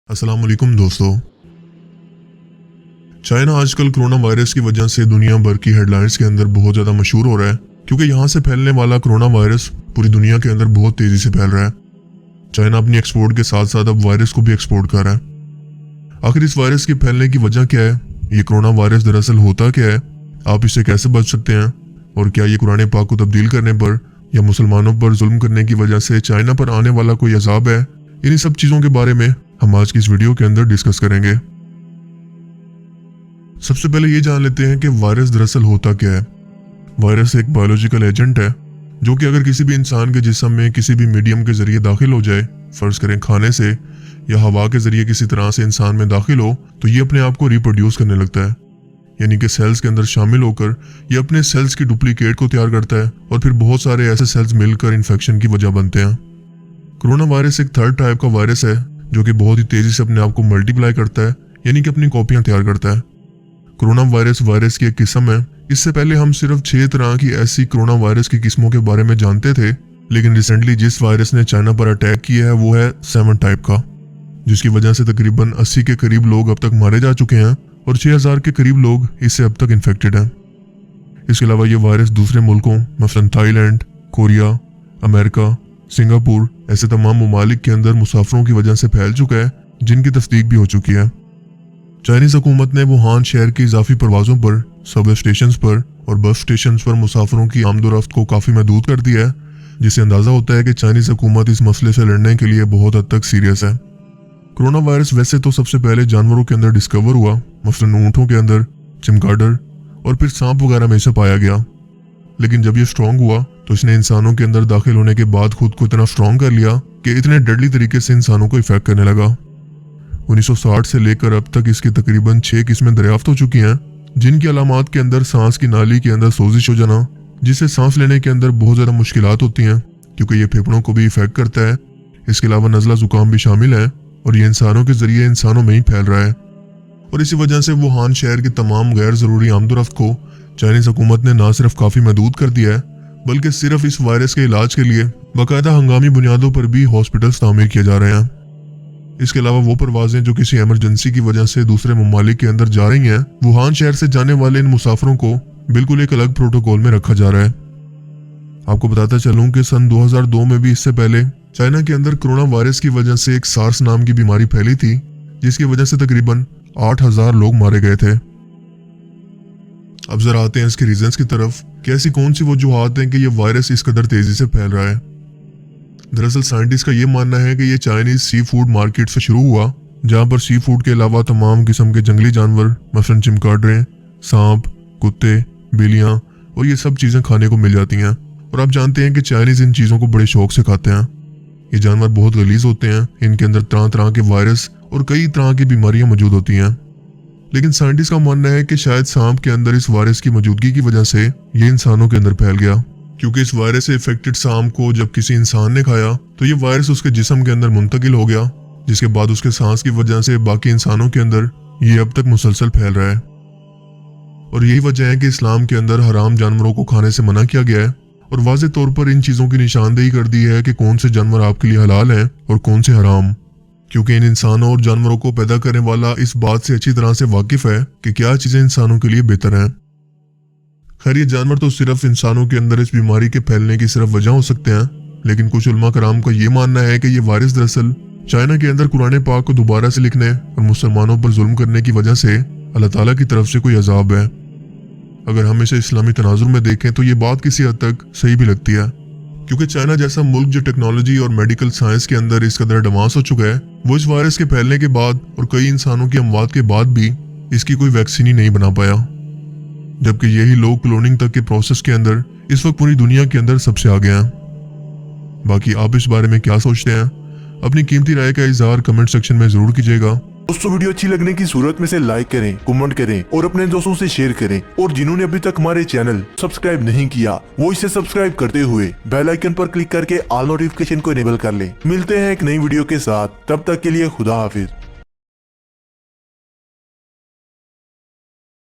अस्सलाम वालेकुम दोस्तों। चाइना आजकल कोरोना वायरस की वजह से दुनिया भर की हेडलाइंस के अंदर बहुत ज़्यादा मशहूर हो रहा है, क्योंकि यहाँ से फैलने वाला कोरोना वायरस पूरी दुनिया के अंदर बहुत तेज़ी से फैल रहा है। चाइना अपनी एक्सपोर्ट के साथ साथ अब वायरस को भी एक्सपोर्ट कर रहा है। आखिर इस वायरस के फैलने की वजह क्या है? ये कोरोना वायरस दरअसल होता क्या है? आप इससे कैसे बच सकते हैं? और क्या ये कुरान पाक को तब्दील करने पर या मुसलमानों पर जुल्म करने की वजह से चाइना पर आने वाला कोई अजाब है? इन्हीं सब चीज़ों के बारे में हम आज की इस वीडियो के अंदर डिस्कस करेंगे। सबसे पहले ये जान लेते हैं कि वायरस दरअसल होता क्या है। वायरस एक बायोलॉजिकल एजेंट है जो कि अगर किसी भी इंसान के जिस्म में किसी भी मीडियम के जरिए दाखिल हो जाए, फर्ज करें खाने से या हवा के जरिए किसी तरह से इंसान में दाखिल हो, तो ये अपने आप को रिप्रोड्यूस करने लगता है, यानी कि सेल्स के अंदर शामिल होकर ये अपने सेल्स की डुप्लीकेट को तैयार करता है और फिर बहुत सारे ऐसे सेल्स मिलकर इन्फेक्शन की वजह बनते हैं। कोरोना वायरस एक थर्ड टाइप का वायरस है जो कि बहुत ही तेजी से अपने आप को मल्टीप्लाई करता है, यानी कि अपनी कॉपियां तैयार करता है। कोरोना वायरस की एक किस्म है। इससे पहले हम सिर्फ 6 तरह की ऐसी कोरोना वायरस की किस्मों के बारे में जानते थे, लेकिन रिसेंटली जिस वायरस ने चाइना पर अटैक किया है वो है 7 टाइप का, जिसकी वजह से तकरीबन 80 के करीब लोग अब तक मारे जा चुके हैं और 6000 के करीब लोग इससे अब तक इन्फेक्टेड हैं। इसके अलावा ये वायरस दूसरे मुल्कों मसलन थाईलैंड, कोरिया, अमेरिका, सिंगापुर ऐसे तमाम ममालिक के अंदर मुसाफिरों की वजह से फैल चुका है, जिनकी तस्दीक भी हो चुकी है। चाइनीज हुकूमत ने वुहान शहर की इजाफी परवाजों पर, सबवे स्टेशन पर और बस स्टेशन पर मुसाफिरों की आमदोरफ्त को काफ़ी महदूद कर दिया है, जिससे अंदाज़ा होता है कि चाइनीज हुकूमत इस मसले से लड़ने के लिए बहुत हद तक सीरियस है। कोरोना वायरस वैसे तो सबसे पहले जानवरों के अंदर डिस्कवर हुआ, मसलन ऊँटों के अंदर, चिमगाडर और फिर सांप वगैरह में से पाया गया, लेकिन जब ये स्ट्रॉन्ग हुआ तो इसने इंसानों के अंदर दाखिल होने के बाद खुद को इतना स्ट्रॉन्ग कर लिया कि इतने डेडली तरीके से इंसानों को इफेक्ट करने लगा। 1960 से लेकर अब तक इसकी तकरीबन 6 किस्में दरियाफ्त हो चुकी हैं, जिनकी अलामात के अंदर सांस की नाली के अंदर सोजिश हो जाना, जिससे सांस लेने के अंदर बहुत ज़्यादा मुश्किलात होती हैं क्योंकि ये फेफड़ों को भी इफेक्ट करता है। इसके अलावा नज़ला जुकाम भी शामिल है और ये इंसानों के जरिए इंसानों में ही फैल रहा है। और इसी वजह से वुहान शहर की तमाम गैर ज़रूरी आमदोरफ्त को चाइनीज हुकूमत ने ना सिर्फ काफ़ी महदूद कर दिया है, बल्कि सिर्फ इस वायरस के इलाज के लिए बाकायदा हंगामी बुनियादों पर भी हॉस्पिटल्स तामीर किए जा रहे हैं। इसके अलावा वो परवाजें जो किसी इमरजेंसी की वजह से दूसरे ममालिक के अंदर जा रही हैं, वुहान शहर से जाने वाले इन मुसाफिरों को बिल्कुल एक अलग प्रोटोकॉल में रखा जा रहा है। आपको बताता चलूं कि सन 2002 में भी इससे पहले चाइना के अंदर कोरोना वायरस की वजह से एक सार्स नाम की बीमारी फैली थी, जिसकी वजह से तकरीबन 8000 लोग मारे गए थे। अब जरा आते हैं इसके रीजंस की तरफ कि ऐसी कौन सी वजूहात हैं कि ये वायरस इस कदर तेजी से फैल रहा है। दरअसल साइंटिस्ट का ये मानना है कि ये चाइनीज सी फूड मार्केट से शुरू हुआ, जहाँ पर सी फूड के अलावा तमाम किस्म के जंगली जानवर मसलन चिमगाडरें, सांप, कुत्ते, बिल्लियाँ और ये सब चीज़ें खाने को मिल जाती हैं। और आप जानते हैं कि चाइनीज इन चीज़ों को बड़े शौक से खाते हैं। ये जानवर बहुत गलीज होते हैं, इनके अंदर तरह तरह के वायरस और कई तरह की बीमारियाँ मौजूद होती हैं। लेकिन साइंटिस्ट का मानना है कि शायद सांप के अंदर इस वायरस की मौजूदगी की वजह से ये इंसानों के अंदर फैल गया, क्योंकि इस वायरस से इफेक्टेड सांप को जब किसी इंसान ने खाया तो ये वायरस उसके जिस्म के अंदर मुंतकिल हो गया, जिसके बाद उसके सांस की वजह से बाकी इंसानों के अंदर ये अब तक मुसलसल फैल रहा है। और यही वजह है कि इस्लाम के अंदर हराम जानवरों को खाने से मना किया गया है और वाज़ेह तौर पर इन चीज़ों की निशानदेही कर दी है कि कौन से जानवर आपके लिए हलाल हैं और कौन से हराम, क्योंकि इन इंसानों और जानवरों को पैदा करने वाला इस बात से अच्छी तरह से वाकिफ है कि क्या चीज़ें इंसानों के लिए बेहतर हैं। खैर ये जानवर तो सिर्फ इंसानों के अंदर इस बीमारी के फैलने की सिर्फ वजह हो सकते हैं, लेकिन कुछ उलमा कराम का ये मानना है कि ये वायरस दरअसल चाइना के अंदर कुरान पाक को दोबारा से लिखने और मुसलमानों पर जुल्म करने की वजह से अल्लाह ताला की तरफ से कोई अजाब है। अगर हम इसे इस्लामी तनाजुर में देखें तो ये बात किसी हद तक सही भी लगती है, क्योंकि चाइना जैसा मुल्क जो टेक्नोलॉजी और मेडिकल साइंस के अंदर इस कदर एडवांस हो चुका है, वो इस वायरस के फैलने के बाद और कई इंसानों की अमवात के बाद भी इसकी कोई वैक्सीन ही नहीं बना पाया, जबकि यही लोग क्लोनिंग तक के प्रोसेस के अंदर इस वक्त पूरी दुनिया के अंदर सबसे आगे हैं। बाकी आप इस बारे में क्या सोचते हैं? अपनी कीमती राय का इजहार कमेंट सेक्शन में जरूर कीजिएगा। दोस्तों वीडियो अच्छी लगने की सूरत में से लाइक करें, कमेंट करें और अपने दोस्तों से शेयर करें, और जिन्होंने अभी तक हमारे चैनल सब्सक्राइब नहीं किया वो इसे सब्सक्राइब करते हुए बेल आइकन पर क्लिक करके ऑल नोटिफिकेशन को इनेबल कर लें। मिलते हैं एक नई वीडियो के साथ, तब तक के लिए खुदा हाफिज।